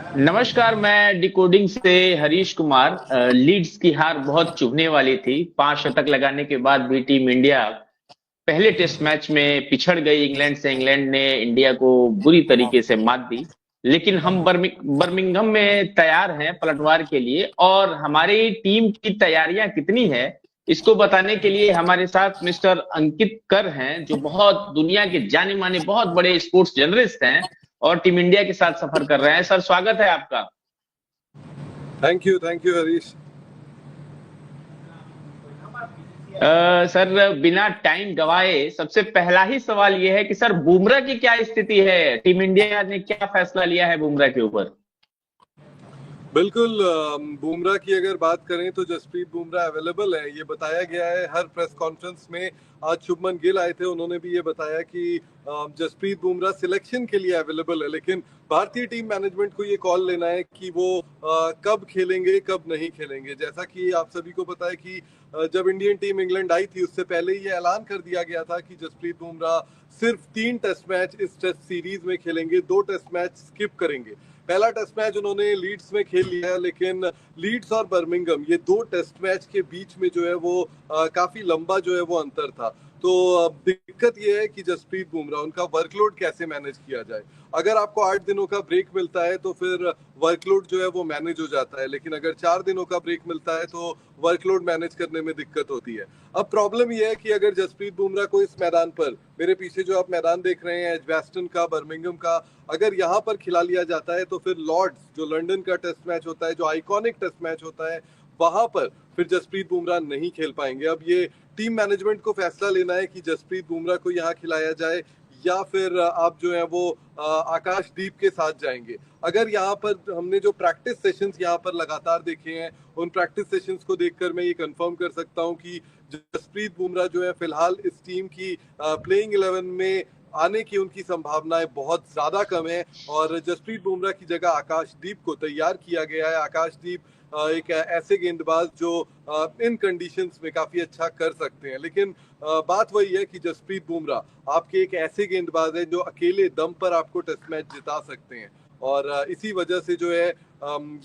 नमस्कार। मैं डिकोडिंग से हरीश कुमार। लीड्स की हार बहुत चुभने वाली थी। 5 शतक लगाने के बाद भी टीम इंडिया पहले टेस्ट मैच में पिछड़ गई इंग्लैंड से। इंग्लैंड ने इंडिया को बुरी तरीके से मात दी। लेकिन हम बर्मिंघम में तैयार हैं पलटवार के लिए। और हमारी टीम की तैयारियां कितनी है इसको बताने के लिए हमारे साथ मिस्टर अंकित कर हैं, जो बहुत दुनिया के जाने माने बहुत बड़े स्पोर्ट्स जर्नलिस्ट हैं और टीम इंडिया के साथ सफर कर रहे हैं। सर, स्वागत है आपका। Thank you Harish. सर, बिना टाइम गवाए सबसे पहला ही सवाल यह है कि सर, बुमराह की क्या स्थिति है? टीम इंडिया ने क्या फैसला लिया है बुमराह के ऊपर? बिल्कुल, बुमराह की अगर बात करें तो जसप्रीत बुमराह अवेलेबल है, ये बताया गया है हर प्रेस कॉन्फ्रेंस में। आज शुभमन गिल आए थे, उन्होंने भी ये बताया कि जसप्रीत बुमराह सिलेक्शन के लिए अवेलेबल है। लेकिन भारतीय टीम मैनेजमेंट को ये कॉल लेना है कि वो कब खेलेंगे कब नहीं खेलेंगे। जैसा कि आप सभी को पता है कि जब इंडियन टीम इंग्लैंड आई थी उससे पहले ही ये ऐलान कर दिया गया था कि जसप्रीत बुमराह सिर्फ 3 टेस्ट मैच इस टेस्ट सीरीज में खेलेंगे, 2 टेस्ट मैच स्किप करेंगे। पहला टेस्ट मैच उन्होंने लीड्स में खेल लिया है, लेकिन लीड्स और बर्मिंघम ये 2 टेस्ट मैच के बीच में जो है वो काफी लंबा जो है वो अंतर था। तो दिक्कत ये है कि जसप्रीत बुमराह, उनका वर्कलोड कैसे मैनेज किया जाए। अगर आपको 8 दिनों का ब्रेक मिलता है तो फिर वर्कलोड जो है वो मैनेज हो जाता है, लेकिन अगर 4 दिनों का ब्रेक मिलता है तो वर्कलोड मैनेज करने में दिक्कत होती है। अब प्रॉब्लम ये है कि अगर जसप्रीत बुमराह को इस मैदान पर, मेरे पीछे जो आप मैदान देख रहे हैं एजबैस्टन का, बर्मिंघम का, अगर यहाँ पर खिला लिया जाता है तो फिर लॉर्ड्स जो लंदन का टेस्ट मैच होता है, जो आइकॉनिक टेस्ट मैच होता है, वहां पर फिर जसप्रीत बुमराह नहीं खेल पाएंगे। अब ये टीम मैनेजमेंट को फैसला लेना है कि जसप्रीत बुमराह को यहाँ खिलाया जाए या फिर आप जो है वो आकाशदीप के साथ जाएंगे। अगर यहाँ पर हमने जो प्रैक्टिस सेशंस यहाँ पर लगातार देखे हैं, उन प्रैक्टिस सेशंस को देखकर मैं ये कंफर्म कर सकता हूँ कि जसप्रीत बुमराह जो है फिलहाल इस टीम की प्लेइंग 11 में आने की उनकी संभावनाएं बहुत ज्यादा कम है। और जसप्रीत बुमराह की जगह आकाशदीप को तैयार किया गया है। आकाशदीप एक ऐसे गेंदबाज जो इन कंडीशंस में काफी अच्छा कर सकते हैं। लेकिन बात वही है कि जसप्रीत बुमराह आपके एक ऐसे गेंदबाज है जो अकेले दम पर आपको टेस्ट मैच जिता सकते हैं। और इसी वजह से जो है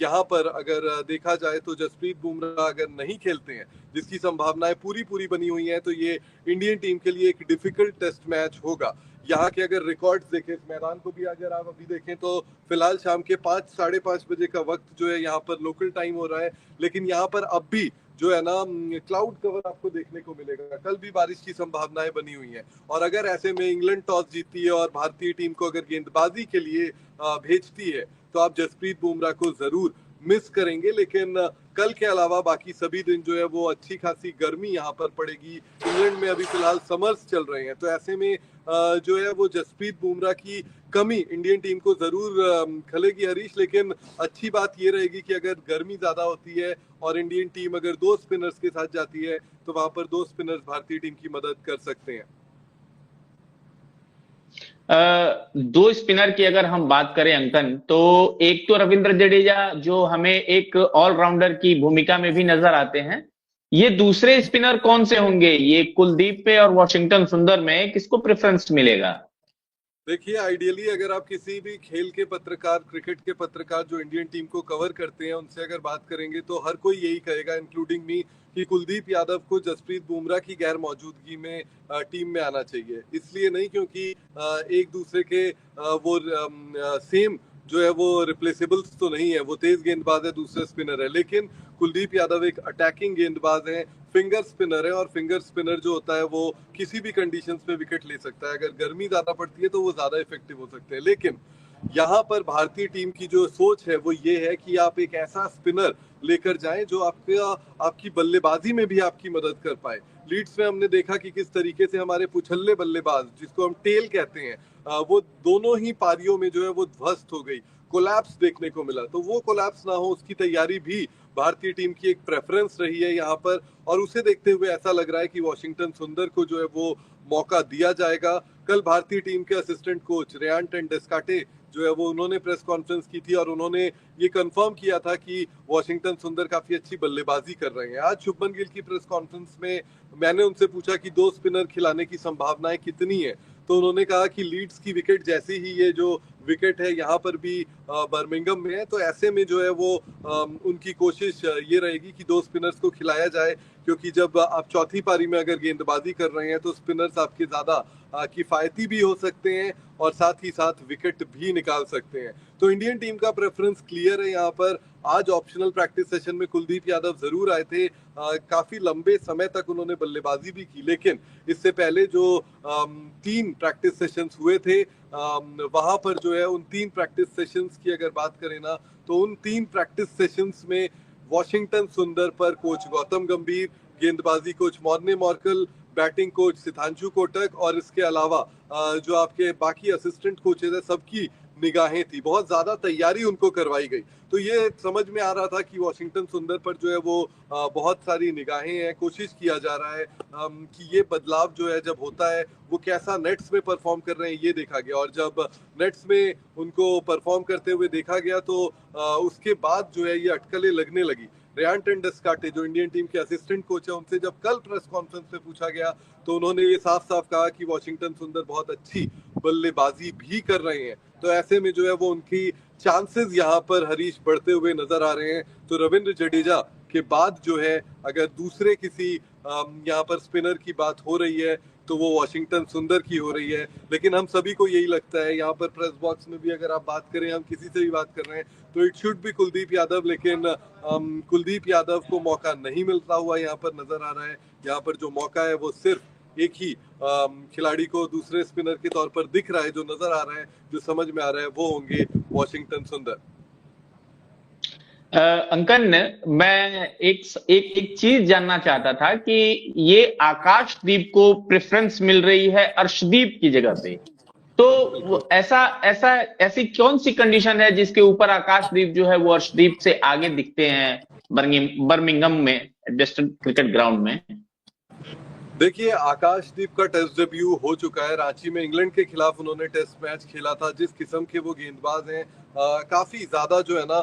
यहाँ पर अगर देखा जाए तो जसप्रीत बुमराह अगर नहीं खेलते हैं, जिसकी संभावनाएं पूरी पूरी बनी हुई हैं, तो ये इंडियन टीम के लिए एक डिफिकल्ट टेस्ट मैच होगा। यहाँ के अगर रिकॉर्ड्स देखें, इस मैदान को भी अगर आप अभी देखें तो फिलहाल शाम के 5 साढ़े 5 बजे का वक्त जो है यहाँ पर लोकल टाइम हो रहा है। लेकिन यहाँ पर अब भी जो है ना क्लाउड कवर आपको देखने को मिलेगा। कल भी बारिश की संभावनाएं बनी हुई हैं। और अगर ऐसे में इंग्लैंड टॉस जीतती है और भारतीय टीम को अगर गेंदबाजी के लिए भेजती है तो आप जसप्रीत बुमराह को जरूर मिस करेंगे। लेकिन कल के अलावा बाकी सभी दिन जो है वो अच्छी खासी गर्मी यहाँ पर पड़ेगी। इंग्लैंड में अभी फिलहाल समर्स चल रहे हैं, तो ऐसे में जो है वो जसप्रीत बुमराह की कमी इंडियन टीम को जरूर खलेगी हरीश। लेकिन अच्छी बात ये रहेगी कि अगर गर्मी ज्यादा होती है और इंडियन टीम अगर 2 स्पिनर्स के साथ जाती है तो वहां पर 2 स्पिनर्स भारतीय टीम की मदद कर सकते हैं। 2 स्पिनर की अगर हम बात करें अंकन, तो एक तो रविंद्र जडेजा, जो हमें एक ऑलराउंडर की भूमिका में भी नजर आते हैं। ये दूसरे स्पिनर कौन से होंगे? ये कुलदीप पे और वॉशिंगटन सुंदर में किसको प्रेफरेंस मिलेगा? देखिए, आइडियली अगर आप किसी भी खेल के पत्रकार, क्रिकेट के पत्रकार जो इंडियन टीम को कवर करते हैं, उनसे अगर बात करेंगे तो हर कोई यही कहेगा, इंक्लूडिंग मी, कि कुलदीप यादव को जसप्रीत बुमराह की गैर मौजूदगी में टीम में आना चाहिए। इसलिए नहीं क्योंकि एक दूसरे के वो सेम जो है वो रिप्लेसेबल्स तो नहीं है। वो तेज गेंदबाज है, दूसरे स्पिनर है, लेकिन कुलदीप यादव एक अटैकिंग गेंदबाज है, फिंगर स्पिनर है। और फिंगर स्पिनर जो होता है वो किसी भी कंडीशंस में विकेट ले सकता है। अगर गर्मी ज्यादा पड़ती है तो वो ज्यादा इफेक्टिव हो सकते हैं। लेकिन यहाँ पर भारतीय टीम की जो सोच है वो ये है कि आप एक ऐसा स्पिनर लेकर जाएं जो आपकी बल्लेबाजी में भी आपकी मदद कर पाए। लीड्स में हमने देखा कि किस तरीके से हमारे पुछल्ले बल्लेबाज, जिसको हम टेल कहते हैं, वो दोनों ही पारियों में जो है वो ध्वस्त हो गई, कोलैप्स देखने को मिला। तो वो कोलैप्स ना हो उसकी तैयारी भी भारतीय टीम की एक प्रेफरेंस रही है यहाँ पर। और उसे देखते हुए ऐसा लग रहा है कि वॉशिंगटन सुंदर को जो है वो मौका दिया जाएगा। कल भारतीय टीम के असिस्टेंट कोच रेयान टेंडुलकर जो है वो, उन्होंने प्रेस कॉन्फ्रेंस की थी और उन्होंने ये कंफर्म किया था कि वॉशिंगटन सुंदर काफी अच्छी बल्लेबाजी कर रहे हैं। आज शुभमन गिल की प्रेस कॉन्फ्रेंस में मैंने उनसे पूछा कि 2 स्पिनर खिलाने की संभावनाएं कितनी है, तो उन्होंने कहा कि लीड्स की विकेट जैसे ही ये जो विकेट है यहाँ पर भी बर्मिंघम में है। तो ऐसे में जो है वो उनकी कोशिश ये रहेगी कि 2 स्पिनर्स को खिलाया जाए, क्योंकि जब आप चौथी पारी में अगर गेंदबाजी कर रहे हैं तो स्पिनर्स आपके ज्यादा किफायती भी हो सकते हैं और साथ ही साथ विकेट भी निकाल सकते हैं। तो इंडियन टीम का प्रेफरेंस क्लियर है यहाँ पर। आज ऑप्शनल प्रैक्टिस सेशन में कुलदीप यादव जरूर आए थे, काफी लंबे समय तक उन्होंने बल्लेबाजी भी की, लेकिन इससे पहले जो 3 प्रैक्टिस सेशंस हुए थे वहां पर जो है उन 3 प्रैक्टिस सेशंस की अगर बात करें ना, तो उन 3 प्रैक्टिस सेशंस में वॉशिंगटन सुंदर पर कोच गौतम गंभीर, गेंदबाजी coach Morne Morkel, batting coach Siddhanshu Kotak और इसके अलावा जो आपके बाकी असिस्टेंट कोचेज है सबकी निगाहें थी। बहुत ज्यादा तैयारी उनको करवाई गई। तो ये समझ में आ रहा था कि वॉशिंगटन सुंदर पर जो है वो बहुत सारी निगाहें हैं। कोशिश किया जा रहा है कि ये बदलाव जो है जब होता है वो कैसा नेट्स में परफॉर्म कर रहे हैं ये देखा गया, और जब नेट्स में उनको परफॉर्म करते हुए देखा गया तो उसके बाद जो है ये अटकलें लगने लगी। रेयान टेंडुलकर जो इंडियन टीम के असिस्टेंट कोच है, उनसे जब कल प्रेस कॉन्फ्रेंस में पूछा गया तो उन्होंने ये साफ साफ कहा कि वॉशिंगटन सुंदर बहुत अच्छी बल्लेबाजी भी कर रहे हैं। तो ऐसे में जो है वो उनकी चांसेस यहाँ पर हरीश बढ़ते हुए नजर आ रहे हैं। तो रविंद्र जडेजा के बाद जो है अगर दूसरे किसी यहाँ पर स्पिनर की बात हो रही है तो वो वॉशिंगटन सुंदर की हो रही है। लेकिन हम सभी को यही लगता है, यहाँ पर प्रेस बॉक्स में भी अगर आप बात करें, हम किसी से भी बात कर रहे हैं तो इट शुड भी कुलदीप यादव, लेकिन कुलदीप यादव को मौका नहीं मिलता हुआ यहाँ पर नजर आ रहा है। यहाँ पर जो मौका है वो सिर्फ एक ही खिलाड़ी को दूसरे स्पिनर के तौर पर दिख रहा है, जो नजर आ रहा है, जो समझ में आ रहा है, वो होंगे वॉशिंगटन सुंदर। अंकन, मैं एक चीज जानना चाहता था कि ये आकाशदीप को प्रेफरेंस मिल रही है अर्शदीप की जगह पे, तो ऐसी कौन सी कंडीशन है जिसके ऊपर आकाशदीप जो है वो अर्शदीप से आगे दिखते हैं बर्मिंघम में एडजस्टेड क्रिकेट ग्राउंड में? देखिए, आकाशदीप का टेस्ट डेब्यू हो चुका है रांची में। इंग्लैंड के खिलाफ उन्होंने टेस्ट मैच खेला था। जिस किस्म के वो गेंदबाज हैं, काफी ज्यादा जो है ना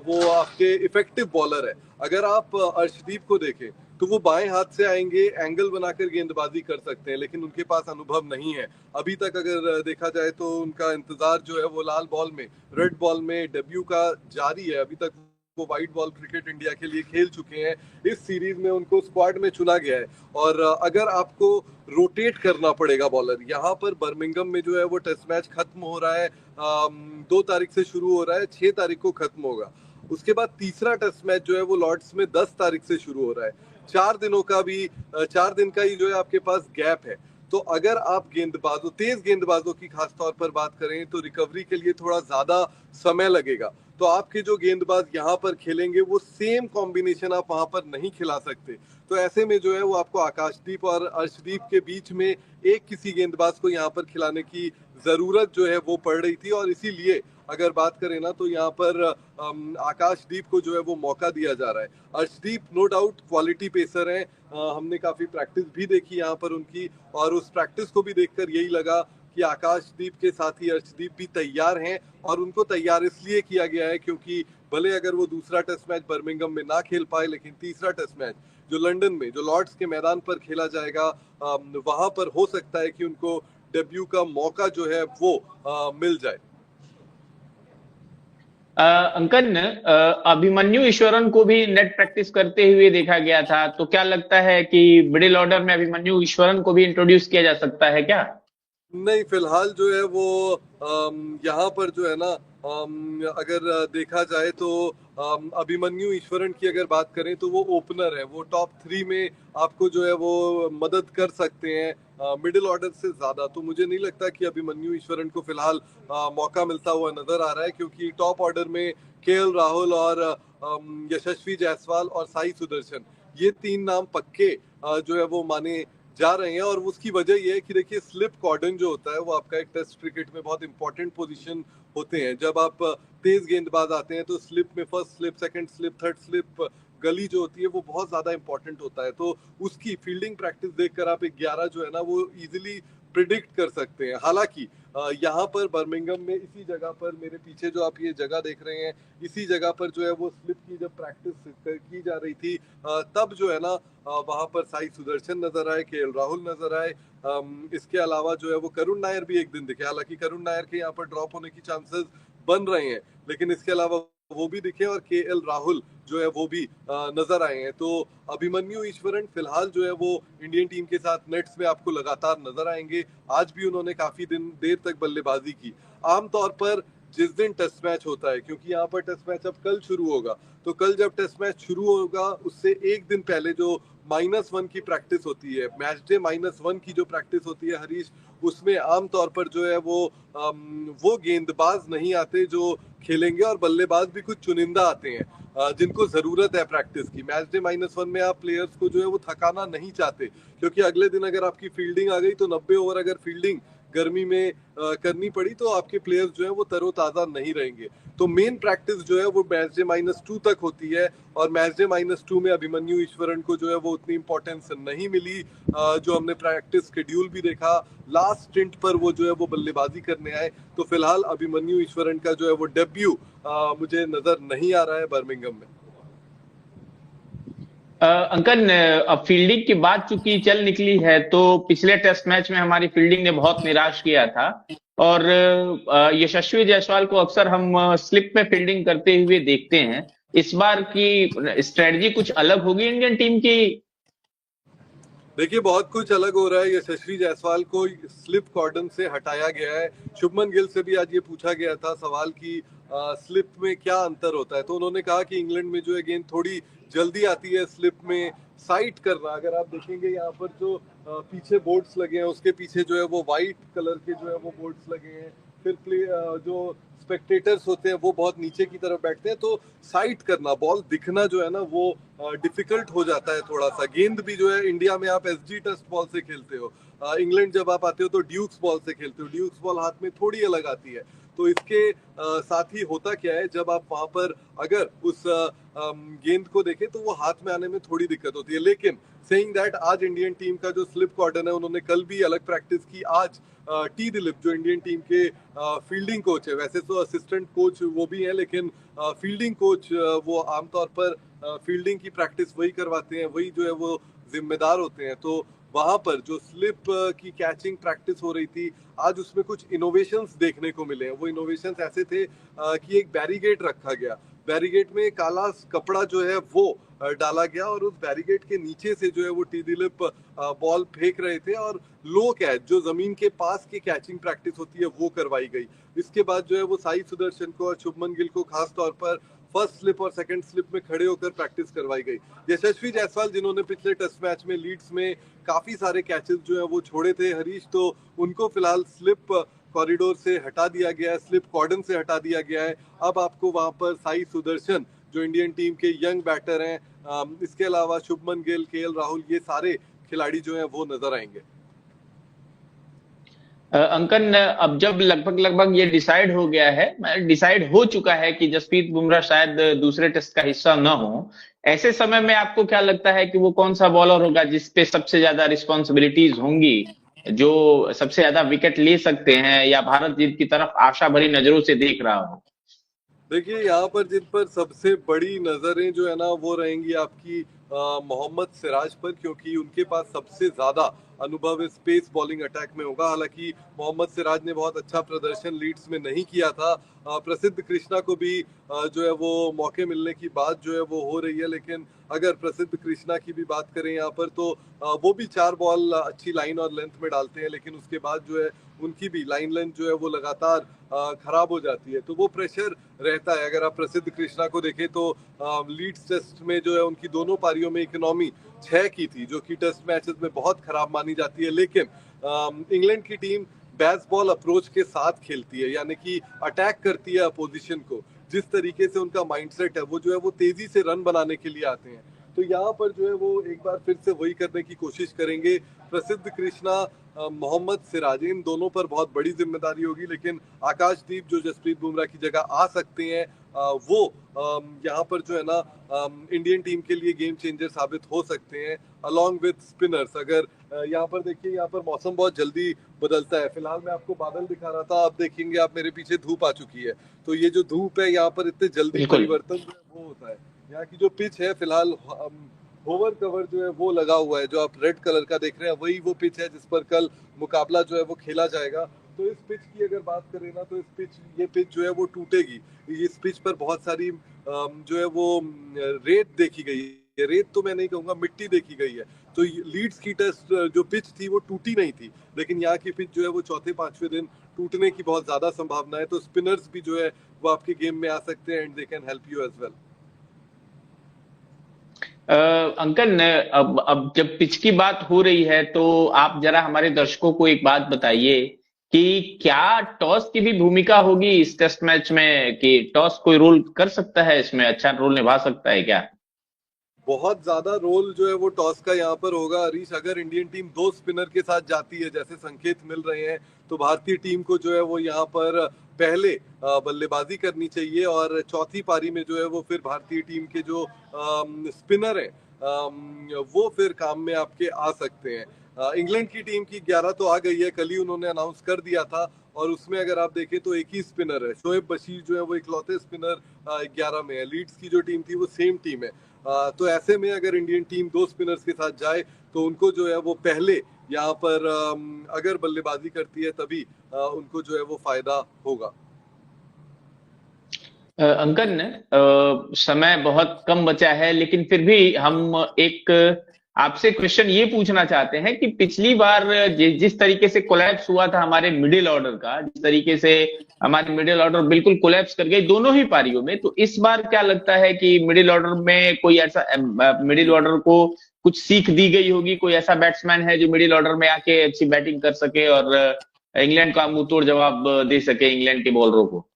वो आपके इफेक्टिव बॉलर है। अगर आप अर्शदीप को देखें तो वो बाएं हाथ से आएंगे, एंगल बनाकर गेंदबाजी कर सकते हैं, लेकिन उनके पास अनुभव नहीं है अभी तक। अगर देखा जाए तो उनका इंतजार जो है वो लाल बॉल में, रेड बॉल में डेब्यू का जारी है। अभी तक वो व्हाइट बॉल क्रिकेट इंडिया के लिए खेल चुके हैं। इस सीरीज में उनको स्क्वाड में चुना गया है। और अगर आपको रोटेट करना पड़ेगा बॉलर, यहाँ पर बर्मिंघम में जो है वो टेस्ट मैच खत्म हो रहा है, 2 तारीख से शुरू हो रहा है, 6 तारीख को खत्म होगा। उसके बाद तीसरा टेस्ट मैच जो है वो लॉर्ड्स में 10 तारीख से शुरू हो रहा है। 4 दिन का ही जो है आपके पास गैप है। तो अगर आप तेज गेंदबाजों की खास तौर पर बात करें तो रिकवरी के लिए थोड़ा ज्यादा समय लगेगा। तो आपके जो गेंदबाज यहाँ पर खेलेंगे वो सेम कॉम्बिनेशन आप वहां पर नहीं खिला सकते। तो ऐसे में जो है वो आपको आकाशदीप और अर्शदीप के बीच में एक किसी गेंदबाज को यहाँ पर खिलाने की जरूरत जो है वो पड़ रही थी। और इसीलिए अगर बात करें ना तो यहाँ पर आकाशदीप को जो है वो मौका दिया जा रहा है। Arshdeep no doubt quality pacer है। हमने काफी प्रैक्टिस भी देखी यहाँ पर उनकी, और उस प्रैक्टिस को भी देखकर यही लगा कि आकाशदीप के साथ ही अर्शदीप भी तैयार हैं। और उनको तैयार इसलिए किया गया है क्योंकि भले अगर वो दूसरा टेस्ट मैच बर्मिंघम में ना खेल पाए, लेकिन तीसरा टेस्ट मैच जो लंदन में, जो लॉर्ड्स के मैदान पर खेला जाएगा, वहां पर हो सकता है कि उनको डेब्यू का मौका जो है वो मिल जाए। अंकन, अभिमन्यु ईश्वरन को भी नेट प्रैक्टिस करते हुए देखा गया था, तो क्या लगता है कि मिडिल ऑर्डर में अभिमन्यु ईश्वरन को भी इंट्रोड्यूस किया जा सकता है क्या? नहीं, फिलहाल जो है वो यहाँ पर जो है ना अगर देखा जाए तो अभिमन्यु ईश्वरन की अगर बात करें तो वो ओपनर है। वो टॉप 3 में आपको जो है वो मदद कर सकते हैं मिडिल ऑर्डर से ज्यादा। तो मुझे नहीं लगता कि अभिमन्यु ईश्वरन को फिलहाल मौका मिलता हुआ नजर आ रहा है, क्योंकि टॉप ऑर्डर में केएल राहुल और यशस्वी जायसवाल और साई सुदर्शन, ये 3 नाम पक्के जो है वो माने जा रहे हैं। और उसकी वजह ये है कि देखिए, स्लिप कॉर्डन जो होता है वो आपका एक टेस्ट क्रिकेट में बहुत इंपॉर्टेंट पोजीशन होते हैं। जब आप तेज गेंदबाज आते हैं तो स्लिप में first slip, second slip, third slip गली जो होती है वो बहुत ज्यादा इंपॉर्टेंट होता है। तो उसकी फील्डिंग प्रैक्टिस देखकर आप 11 जो है ना वो इजीली प्रिडिक्ट कर सकते हैं। हालांकि यहाँ पर बर्मिंघम में इसी जगह पर मेरे पीछे जो आप ये जगह देख रहे हैं, इसी जगह पर जो है वो स्लिप की जब प्रैक्टिस की जा रही थी तब जो है ना वहां पर साई सुदर्शन नजर आए, केएल राहुल नजर आए। इसके अलावा जो है वो करुण नायर भी एक दिन दिखे। हालांकि करुण नायर के यहाँ पर ड्रॉप होने की चांसेस बन रहे हैं, लेकिन इसके अलावा वो भी दिखे और केएल राहुल जो है वो भी नजर आए हैं। तो अभिमन्यु ईश्वरन फिलहाल जो है वो इंडियन टीम के साथ नेट्स में आपको लगातार नजर आएंगे। आज भी उन्होंने काफी देर तक बल्लेबाजी की। आमतौर पर जिस दिन टेस्ट मैच होता है, क्योंकि यहाँ पर टेस्ट मैच अब कल शुरू होगा, तो कल जब टेस्ट मैच शुरू होगा उससे एक दिन पहले जो -1 की प्रैक्टिस होती है, मैच डे -1 की जो प्रैक्टिस होती है हरीश, उसमें आमतौर पर जो है वो गेंदबाज नहीं आते जो खेलेंगे, और बल्लेबाज भी कुछ चुनिंदा आते हैं जिनको जरूरत है प्रैक्टिस की। मैच डे -1 में आप प्लेयर्स को जो है वो थकाना नहीं चाहते, क्योंकि अगले दिन अगर आपकी फील्डिंग आ गई तो 90 ओवर अगर फील्डिंग गर्मी में करनी पड़ी तो आपके प्लेयर्स जो है वो तरोताजा नहीं रहेंगे। तो मेन प्रैक्टिस जो है वो मैच डे -2 तक होती है, और मैच डे -2 में अभिमन्यु ईश्वरन को जो है वो उतनी इंपॉर्टेंस नहीं मिली। जो हमने प्रैक्टिस शेड्यूल भी देखा, लास्ट स्टिंट पर वो जो है वो बल्लेबाजी करने आए। तो फिलहाल अभिमन्यु ईश्वरन का जो है वो डेब्यू मुझे नजर नहीं आ रहा है बर्मिंघम में। अंकल, अब फील्डिंग की बात चूंकि चल निकली है, तो पिछले टेस्ट मैच में हमारी फील्डिंग ने बहुत निराश किया था, और यशस्वी जायसवाल को अक्सर हम स्लिप में फील्डिंग करते हुए देखते हैं। इस बार की स्ट्रेटजी कुछ अलग होगी इंडियन टीम की? देखिए, बहुत कुछ अलग हो रहा है। यशस्वी जायसवाल को स्लिप कॉर्डन से हटाया गया है। शुभमन गिल से भी आज ये पूछा गया था सवाल कि स्लिप में क्या अंतर होता है, तो उन्होंने कहा कि इंग्लैंड में जो है गेंद थोड़ी जल्दी आती है स्लिप में। साइट करना, अगर आप देखेंगे यहाँ पर जो पीछे बोर्ड्स लगे हैं, उसके पीछे जो है वो व्हाइट कलर के जो है वो बोर्ड्स लगे हैं। फिर जो स्पेक्टेटर्स होते हैं वो बहुत नीचे की तरफ बैठते हैं, तो साइट करना, बॉल दिखना जो है ना वो डिफिकल्ट हो जाता है थोड़ा सा। गेंद भी जो है, इंडिया में आप एसजी टेस्ट बॉल से खेलते हो, इंग्लैंड जब आप आते हो तो ड्यूक्स बॉल से खेलते हो। ड्यूक्स बॉल हाथ में थोड़ी अलग आती है। तो इसके साथ ही होता क्या है, जब आप वहां पर अगर उस गेंद को देखें तो वो हाथ में आने में थोड़ी दिक्कत होती है। लेकिन सेइंग दैट, आज इंडियन टीम का जो स्लिप कॉर्डन है, उन्होंने कल भी अलग प्रैक्टिस की। आज टी दिलीप जो इंडियन टीम के फील्डिंग कोच है, वैसे तो असिस्टेंट कोच वो भी है, लेकिन फील्डिंग कोच वो आमतौर पर फील्डिंग की प्रैक्टिस वही करवाते हैं, वही जो है वो जिम्मेदार होते हैं। तो वहां पर जो स्लिप की कैचिंग प्रैक्टिस हो रही थी, आज उसमें कुछ इनोवेशंस देखने को मिले हैं। वो इनोवेशंस ऐसे थे कि एक बैरिगेट रखा गया, बैरिगेट में काला कपड़ा जो है वो डाला गया, और उस बैरिगेट के नीचे से जो है वो टी दिलीप बॉल फेंक रहे थे, और लो कैच जो जमीन के पास की कैचिंग प्रैक्टिस होती है वो करवाई गई। इसके बाद जो है वो साई सुदर्शन को और शुभमन गिल को खास तौर पर फर्स्ट स्लिप और सेकंड स्लिप में खड़े होकर प्रैक्टिस करवाई गई। यशस्वी जायसवाल जिन्होंने पिछले टेस्ट मैच में लीड्स में काफी सारे कैचेस जो है वो छोड़े थे हरीश, तो उनको फिलहाल स्लिप कॉरिडोर से हटा दिया गया है, स्लिप कॉर्डन से हटा दिया गया है। अब आपको वहां पर साई सुदर्शन जो इंडियन टीम के यंग बैटर हैं, इसके अलावा शुभमन गिल, केएल राहुल, ये सारे खिलाड़ी जो हैं वो नजर आएंगे। अंकन, अब जब लगभग ये डिसाइड हो गया है, डिसाइड हो चुका है कि जसप्रीत बुमराह शायद दूसरे टेस्ट का हिस्सा न हो, ऐसे समय में आपको क्या लगता है कि वो कौन सा बॉलर होगा जिसपे सबसे ज्यादा रिस्पॉन्सिबिलिटीज होंगी, जो सबसे ज्यादा विकेट ले सकते हैं, या भारत जीत की तरफ आशा भरी नजरों से देख रहा हो? देखिए, यहाँ पर जिन पर सबसे बड़ी नजरें जो है ना वो रहेंगी आपकी मोहम्मद सिराज पर, क्योंकि उनके पास सबसे ज्यादा अनुभव इस पेस बॉलिंग अटैक में होगा। हालांकि मोहम्मद सिराज ने बहुत अच्छा प्रदर्शन लीड्स में नहीं किया था। प्रसिद्ध कृष्णा को भी जो है वो मौके मिलने की बात जो है वो हो रही है, लेकिन अगर प्रसिद्ध कृष्णा की भी बात करें यहाँ पर, तो वो भी 4 बॉल अच्छी लाइन और लेंथ में डालते हैं, लेकिन उसके बाद जो है उनकी भी लाइन लेंथ जो है वो लगातार खराब हो जाती है। तो वो प्रेशर रहता है। अगर आप प्रसिद्ध कृष्णा को देखें तो लीड्स टेस्ट में जो है उनकी दोनों पारियों में इकोनॉमी 6 की थी, जो कि टेस्ट मैचेस में बहुत खराब मानी जाती है। लेकिन इंग्लैंड की टीम बैस बॉल अप्रोच के साथ खेलती है, यानी कि अटैक करती है अपोजिशन को। जिस तरीके से उनका माइंडसेट है, वो जो है वो तेजी से रन बनाने के लिए आते हैं। तो यहाँ पर जो है वो एक बार फिर से वही करने की कोशिश करेंगे। प्रसिद्ध कृष्णा, मोहम्मद सिराज, इन दोनों पर बहुत बड़ी जिम्मेदारी होगी, लेकिन आकाशदीप जो जसप्रीत बुमराह की जगह आ सकते हैं, वो यहाँ पर जो है ना इंडियन टीम के लिए गेम चेंजर साबित हो सकते हैं, अलॉन्ग विद स्पिनर्स। अगर यहाँ पर देखिए, यहाँ पर मौसम बहुत जल्दी बदलता है। फिलहाल मैं आपको बादल दिखा रहा था, आप देखेंगे आप मेरे पीछे धूप आ चुकी है। तो ये जो धूप है यहाँ पर इतने जल्दी बिल्कुल। परिवर्तन जो है वो होता है। यहाँ की जो पिच है फिलहाल होवर कवर जो है वो लगा हुआ है, जो आप रेड कलर का देख रहे हैं वही वो पिच है जिस पर कल मुकाबला जो है वो खेला जाएगा। तो इस पिच की अगर बात करें ना, तो ये पिच जो है वो टूटेगी। इस पिच पर बहुत सारी जो है वो रेत देखी गई है। रेत तो मैं नहीं कहूंगा, मिट्टी देखी गई है। तो लीड्स की टेस्ट जो पिच थी वो टूटी नहीं थी, लेकिन यहाँ की पिच जो है वो चौथे पांचवें दिन टूटने की बहुत ज्यादा संभावना है। तो स्पिनर्स भी जो है वो आपके गेम में आ सकते हैं and they can help you as well. Uncle, अब जब पिच की बात हो रही है तो आप जरा हमारे दर्शकों को एक बात बताइए कि क्या टॉस की भी भूमिका होगी इस टेस्ट मैच में, कि टॉस कोई रोल कर सकता है इसमें, अच्छा रोल निभा सकता है क्या? बहुत ज्यादा रोल जो है वो टॉस का यहाँ पर होगा हरीश। अगर इंडियन टीम 2 स्पिनर के साथ जाती है जैसे संकेत मिल रहे हैं, तो भारतीय टीम को जो है वो यहाँ पर पहले बल्लेबाजी करनी चाहिए और चौथी पारी में जो है वो फिर भारतीय टीम के जो स्पिनर है वो फिर काम में आपके आ सकते हैं। इंग्लैंड की टीम की 11 तो आ गई है, कल ही उन्होंने अनाउंस कर दिया था। और उसमें अगर आप देखें तो एक ही स्पिनर है, शोएब बशीर जो है वो इकलौते स्पिनर 11 में है। लीड्स की जो टीम थी वो सेम टीम है। तो ऐसे में अगर इंडियन टीम 2 स्पिनर्स के साथ जाए तो उनको जो है वो पहले यहाँ पर अगर बल्लेबाजी करती है तभी उनको जो है वो फायदा होगा। अंकल, समय बहुत कम बचा है, लेकिन फिर भी हम एक आपसे क्वेश्चन ये पूछना चाहते हैं कि पिछली बार जिस तरीके से कोलैप्स हुआ था हमारे मिडिल ऑर्डर का, जिस तरीके से हमारी मिडिल ऑर्डर बिल्कुल कोलैप्स कर गई दोनों ही पारियों में, तो इस बार क्या लगता है कि मिडिल ऑर्डर में कोई ऐसा, मिडिल ऑर्डर को कुछ सीख दी गई होगी, कोई ऐसा बैट्समैन है जो मिडिल ऑर्डर में आके अच्छी बैटिंग कर सके और इंग्लैंड का मुंह तोड़ जवाब दे सके इंग्लैंड के बॉलरों को?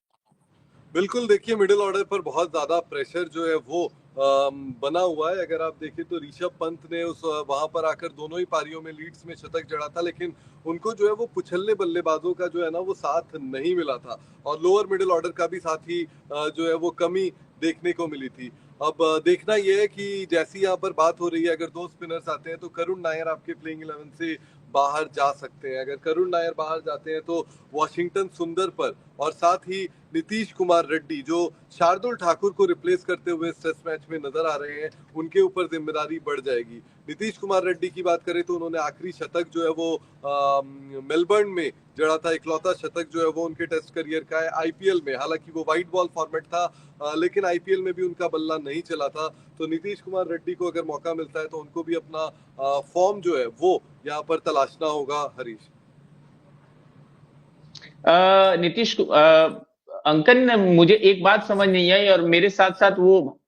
बिल्कुल, देखिए मिडिल ऑर्डर पर बहुत ज्यादा प्रेशर जो है वो बना हुआ है। अगर आप देखें तो ऋषभ पंत ने उस वहां पर आकर दोनों ही पारियों में लीड्स में शतक जड़ा था, लेकिन उनको जो है वो पिछले बल्लेबाजों का जो है ना वो साथ नहीं मिला था और लोअर मिडिल ऑर्डर का भी साथ ही जो है वो कमी देखने को मिली थी। अब देखना यह है कि जैसी यहाँ पर बात हो रही है, अगर 2 स्पिनर्स आते हैं तो करुण नायर आपके प्लेइंग 11 से बाहर जा सकते हैं। अगर करुण नायर बाहर जाते हैं तो वॉशिंगटन सुंदर पर और साथ ही नीतीश कुमार रेड्डी जो शार्दुल ठाकुर को रिप्लेस करते हुए टेस्ट मैच में नजर आ रहे हैं, उनके ऊपर जिम्मेदारी बढ़ जाएगी। नीतीश कुमार रेड्डी की बात करें तो उन्होंने आखिरी शतक जो है वो मेलबर्न में जड़ा था। इकलौता शतक जो है वो उनके टेस्ट करियर का है आईपीएल में। हालांकि वो वाइट बॉल फॉर्मेट था, लेकिन आईपीएल में भी उनका बल्ला नहीं चला था। तो नीतीश कुमार रेड्डी को अगर मौका मिलता है तो उनको भी अपना फॉर्म जो है वो यहाँ पर तलाशना होगा हरीश। नीतीश, अंकन, मुझे एक बात समझ नहीं आई और मेरे साथ साथ वो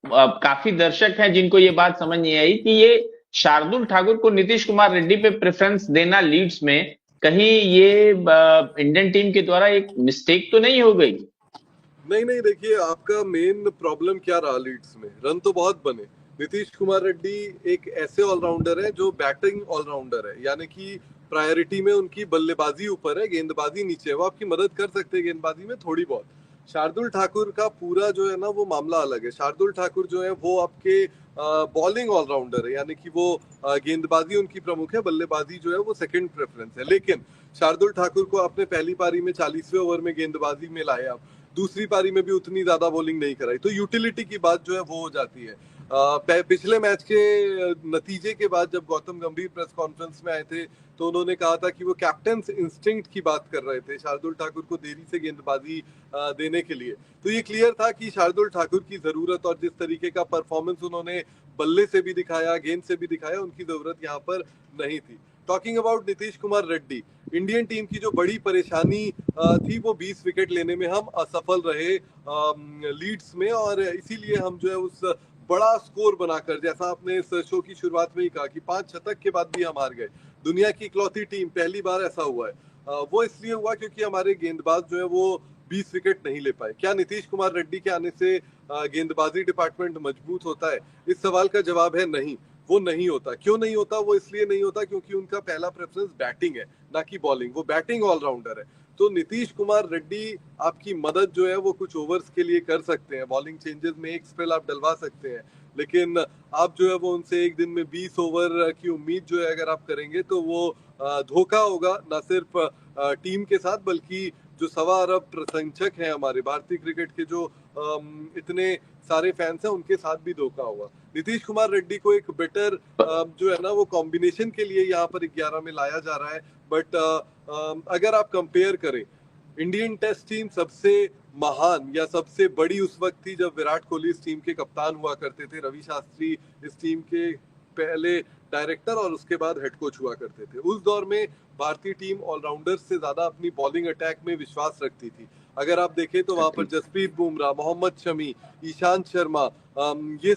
काफी दर्शक हैं जिनको ये बात समझ नहीं आई कि ये शार्दुल ठाकुर को नीतीश कुमार रेड्डी पे प्रेफरेंस देना लीड्स में, कहीं ये इंडियन टीम के द्वारा एक मिस्टेक तो नहीं हो गई? नहीं नहीं, देखिए आपका मेन प्रॉब्लम क्या रहा लीड्स में, रन तो बहुत बने। नीतीश कुमार रेड्डी एक ऐसे ऑलराउंडर है जो बैटिंग ऑलराउंडर है, यानी कि प्रायोरिटी में उनकी बल्लेबाजी ऊपर है, गेंदबाजी नीचे है। वो आपकी मदद कर सकते हैं गेंदबाजी में थोड़ी बहुत। शार्दुल ठाकुर का पूरा जो है ना वो मामला अलग है। शार्दुल ठाकुर जो है वो आपके बॉलिंग ऑलराउंडर है, यानी कि वो गेंदबाजी उनकी प्रमुख है, बल्लेबाजी जो है वो सेकंड प्रेफरेंस है। लेकिन शार्दुल ठाकुर को आपने पहली पारी में 40वें ओवर में गेंदबाजी में लाए, आप दूसरी पारी में भी उतनी ज्यादा बॉलिंग नहीं कराई, तो यूटिलिटी की बात जो है वो हो जाती है। पिछले मैच के नतीजे के बाद जब गौतम गंभीर प्रेस कॉन्फ्रेंस में आए थे तो उन्होंने कहा था कि वो कैप्टन इंस्टिंक्ट की बात कर रहे थे शार्दुल ठाकुर को देरी से गेंदबाजी देने के लिए। तो ये क्लियर था कि शार्दुल ठाकुर की जरूरत और जिस तरीके का परफॉर्मेंस उन्होंने बल्ले से भी दिखाया, गेंद से भी दिखाया, उनकी जरूरत यहाँ पर नहीं थी। Talking about Nitish Kumar Reddy, Indian team की जो बड़ी परेशानी थी वो 20 विकेट लेने में हम असफल रहे लीड्स में, और इसीलिए हम जो है उस बड़ा स्कोर बनाकर, जैसा आपने इस शो की शुरुआत में ही कहा कि 5 शतक के बाद भी हम हार गए। दुनिया की इकलौती टीम, पहली बार ऐसा हुआ है। वो इसलिए हुआ क्योंकि हमारे गेंदबाज जो है वो 20 विकेट नहीं ले पाए। क्या नीतीश कुमार रेड्डी के आने से गेंदबाजी डिपार्टमेंट मजबूत होता है? इस सवाल का जवाब है नहीं, वो नहीं होता। क्यों नहीं होता? वो इसलिए नहीं होता क्योंकि उनका पहला प्रेफरेंस बैटिंग है, ना कि बॉलिंग। वो बैटिंग ऑलराउंडर है। तो नीतीश कुमार रेड्डी आपकी मदद जो है वो कुछ ओवर्स के लिए कर सकते हैं, बॉलिंग चेंजेस में एक स्पेल आप डलवा सकते हैं, लेकिन आप जो है वो उनसे एक दिन में 20 ओवर की उम्मीद जो है अगर आप करेंगे तो वो धोखा होगा, ना सिर्फ टीम के साथ बल्कि जो 1.25 अरब प्रशंसक हैं हमारे भारतीय क्रिकेट के, जो इतने सारे फैंस हैं, उनके साथ भी धोखा होगा। नीतीश कुमार रेड्डी को एक बेटर जो है ना वो कॉम्बिनेशन के लिए यहाँ पर 11 में लाया जा रहा है, बट अगर आप कंपेयर करें, इंडियन टेस्ट टीम सबसे महान या सबसे बड़ी उस वक्त थी जब विराट कोहली इस टीम के कप्तान हुआ करते थे, रवि शास्त्री इस टीम के पहले डायरेक्टर और उसके बाद हेड कोच हुआ करते थे। उस दौर में भारतीय टीम ऑलराउंडर्स से ज्यादा अपनी बॉलिंग अटैक में विश्वास रखती थी। अगर आप देखें तो वहां पर जसप्रीत बुमराह, मोहम्मद शमी, ईशांत शर्मा, ये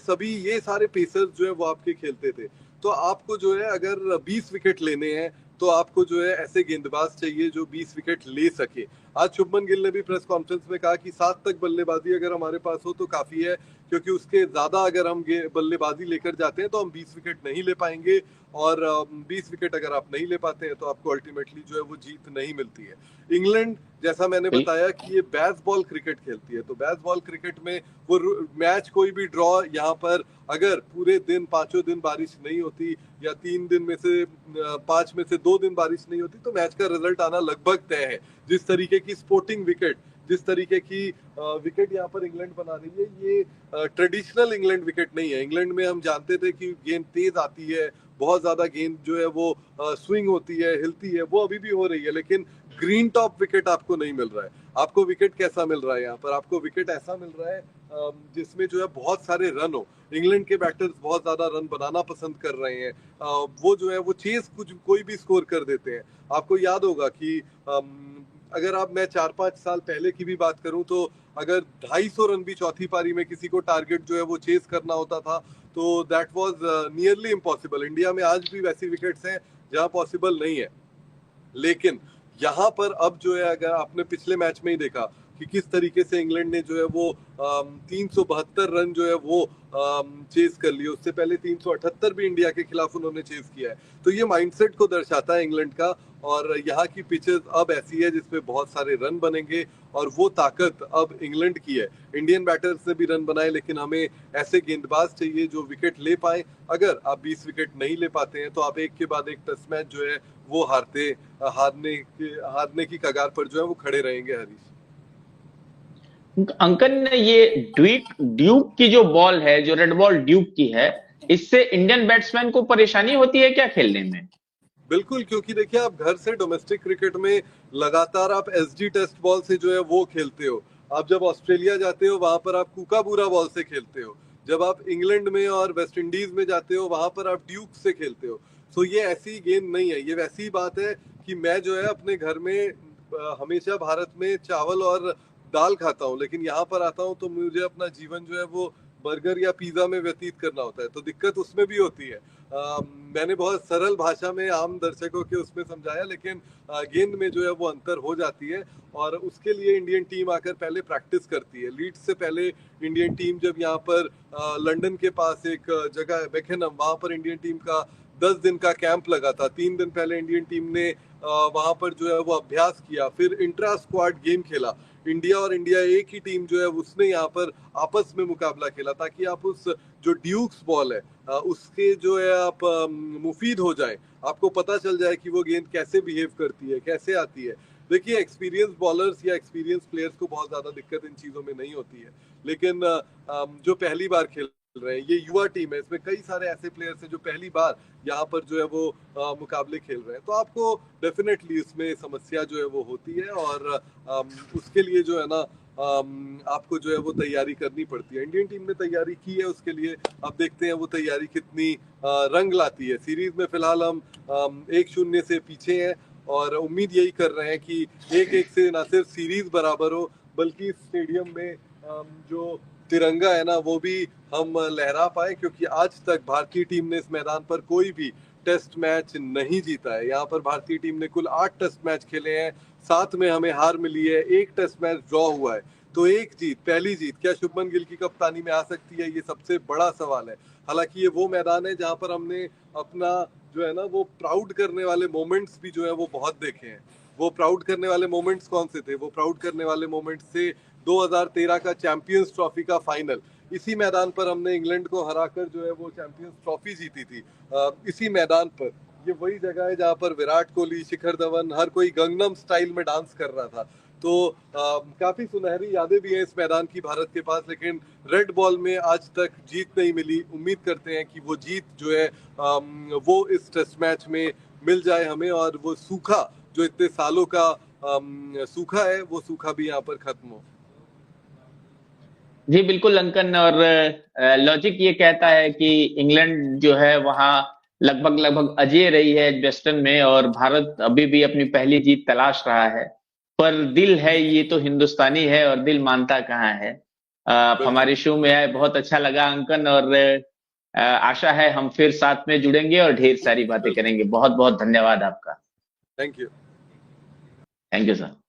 सारे पेसर्स जो है वो आपके खेलते थे। तो आपको जो है अगर 20 विकेट लेने हैं तो आपको जो है ऐसे गेंदबाज चाहिए जो 20 विकेट ले सके। आज शुभमन गिल ने भी प्रेस कॉन्फ्रेंस में कहा कि 7 तक बल्लेबाजी अगर हमारे पास हो तो काफी है, क्योंकि उसके ज्यादा अगर हम बल्लेबाजी लेकर जाते हैं तो हम 20 विकेट नहीं ले पाएंगे, और 20 विकेट अगर आप नहीं ले पाते हैं तो आपको अल्टीमेटली जो है वो जीत नहीं मिलती है। इंग्लैंड, जैसा मैंने बताया कि ये बेसबॉल क्रिकेट खेलती है, तो बेसबॉल क्रिकेट में वो मैच कोई भी ड्रॉ, यहाँ पर अगर पूरे दिन 5 दिन बारिश नहीं होती या 3 दिन में से 5 में से 2 दिन बारिश नहीं होती तो मैच का रिजल्ट आना लगभग तय है। जिस तरीके की स्पोर्टिंग विकेट, जिस तरीके की विकेट यहाँ पर इंग्लैंड बना रही है, ये ट्रेडिशनल इंग्लैंड विकेट नहीं है। इंग्लैंड में हम जानते थे कि गेंद तेज आती है, बहुत ज्यादा गेंद जो है वो स्विंग होती है, हिलती है, वो अभी भी हो रही है, लेकिन ग्रीन टॉप विकेट आपको नहीं मिल रहा है। आपको विकेट कैसा मिल रहा है यहाँ पर? आपको विकेट ऐसा मिल रहा है जिसमें जो है बहुत सारे रन हो। इंग्लैंड के बैटर्स बहुत ज्यादा रन बनाना पसंद कर रहे हैं, वो जो है वो चेस कोई भी स्कोर कर देते हैं। आपको याद होगा कि अगर आप मैं 4-5 साल पहले की भी बात करूं तो अगर 250 रन भी चौथी पारी में किसी को टारगेट जो है वो चेस करना होता था तो that was nearly impossible. India में आज भी वैसी विकेट्स हैं जहां पॉसिबल नहीं है, लेकिन यहाँ पर अब जो है अगर आपने पिछले मैच में ही देखा कि किस तरीके से इंग्लैंड ने जो है वो 372 रन जो है वो चेस कर लिए। उससे पहले 378 भी इंडिया के खिलाफ उन्होंने चेस किया है। तो ये माइंडसेट को दर्शाता है इंग्लैंड का, और यहाँ की पिचेस अब ऐसी है जिसमें बहुत सारे रन बनेंगे, और वो ताकत अब इंग्लैंड की है। इंडियन बैटर्स ने भी रन बनाए, लेकिन हमें ऐसे गेंदबाज चाहिए जो विकेट ले पाए। अगर आप 20 विकेट नहीं ले पाते हैं तो आप एक के बाद एक टेस्ट मैच जो है वो हारने की कगार पर जो है वो खड़े रहेंगे। हरीश, अंकन, ये ड्यूक की जो बॉल है, जो रेड बॉल ड्यूक की है, इससे इंडियन बैट्समैन को परेशानी होती है क्या खेलने में? बिल्कुल, क्योंकि देखिए आप घर से डोमेस्टिक क्रिकेट में लगातार आप एसजी टेस्ट बॉल से जो है वो खेलते हो। आप जब ऑस्ट्रेलिया जाते हो वहां पर आप कूकाबूरा बॉल से खेलते हो। जब आप इंग्लैंड में और वेस्ट इंडीज में जाते हो वहां पर आप ड्यूक से खेलते हो। सो ये ऐसी गेम नहीं है, ये वैसी बात है कि मैं जो है अपने घर में हमेशा भारत में चावल और दाल खाता हूँ, लेकिन यहाँ पर आता हूँ तो मुझे अपना जीवन जो है वो बर्गर या पिज्जा में व्यतीत करना होता है, तो दिक्कत उसमें भी होती है। मैंने बहुत सरल भाषा में आम दर्शकों के उसमें समझाया, लेकिन गेंद में जो है वो अंतर हो जाती है, और उसके लिए इंडियन टीम आकर पहले प्रैक्टिस करती है। लीड्स से पहले इंडियन टीम जब यहाँ पर लंदन के पास एक जगह है बेकेनम, वहां पर इंडियन टीम का 10 दिन का कैंप लगा था। 3 दिन पहले इंडियन टीम ने वहां पर जो है वो अभ्यास किया, फिर इंट्रा स्क्वाड गेम खेला। इंडिया और इंडिया एक ही टीम जो है उसने यहाँ पर आपस में मुकाबला खेला, ताकि आप उस जो ड्यूक्स बॉल है उसके जो है आप मुफीद हो जाए, आपको पता चल जाए कि वो गेंद कैसे बिहेव करती है, कैसे आती है। देखिए एक्सपीरियंस बॉलर्स या एक्सपीरियंस प्लेयर्स को बहुत ज्यादा दिक्कत इन चीजों में नहीं होती है, लेकिन जो पहली बार खेल रहे हैं, ये युवा टीम है, इसमें कई सारे ऐसे प्लेयर्स हैं जो पहली बार यहाँ पर जो है वो मुकाबले खेल रहे हैं, तो आपको डेफिनेटली इसमें समस्या जो है वो होती है, और उसके लिए जो है ना आपको जो है वो तैयारी करनी पड़ती है। इंडियन टीम ने तैयारी की है उसके लिए, अब देखते हैं वो तैयारी कितनी रंग लाती है। सीरीज में फिलहाल हम 1-0 से पीछे हैं, और उम्मीद यही कर रहे हैं कि 1-1 से ना सिर्फ सीरीज बराबर हो, बल्कि स्टेडियम में जो तिरंगा है ना वो भी हम लहरा पाए, क्योंकि आज तक भारतीय टीम ने इस मैदान पर कोई भी टेस्ट मैच नहीं जीता है। यहाँ पर भारतीय टीम ने कुल 8 टेस्ट मैच खेले हैं, 7 में हमें हार मिली है, 1 टेस्ट मैच ड्रॉ हुआ है। तो एक जीत, पहली जीत क्या शुभमन गिल की कप्तानी में आ सकती है? ये सबसे बड़ा सवाल है। हालांकि ये वो मैदान है जहाँ पर हमने अपना जो है ना वो प्राउड करने वाले मोमेंट्स भी जो है वो बहुत देखे हैं। वो प्राउड करने वाले मोमेंट्स कौन से थे? वो प्राउड करने वाले मोमेंट्स थे 2013 का चैंपियंस ट्रॉफी का फाइनल। इसी मैदान पर हमने इंग्लैंड को हराकर जो है वो चैंपियंस ट्रॉफी जीती थी। इसी मैदान पर, ये वही जगह है जहाँ पर विराट कोहली, शिखर धवन, हर कोई गंगनम स्टाइल में डांस कर रहा था। तो काफी सुनहरी यादें भी हैं इस मैदान की भारत के पास, लेकिन रेड बॉल में आज तक जीत नहीं मिली। उम्मीद करते हैं कि वो जीत जो है वो इस टेस्ट मैच में मिल जाए हमें, और वो सूखा जो इतने सालों का सूखा है, वो सूखा भी यहाँ पर खत्म हो। जी बिल्कुल अंकन, और लॉजिक ये कहता है कि इंग्लैंड जो है वहां लगभग लगभग अजेय रही है वेस्टर्न में, और भारत अभी भी अपनी पहली जीत तलाश रहा है। पर दिल है ये तो हिंदुस्तानी है, और दिल मानता कहाँ है। आप बिल्कुल। हमारे शो में आए, बहुत अच्छा लगा अंकन, और आशा है हम फिर साथ में जुड़ेंगे और ढेर सारी बातें बिल्कुल। करेंगे। बहुत बहुत धन्यवाद आपका। Thank you. Thank you sir.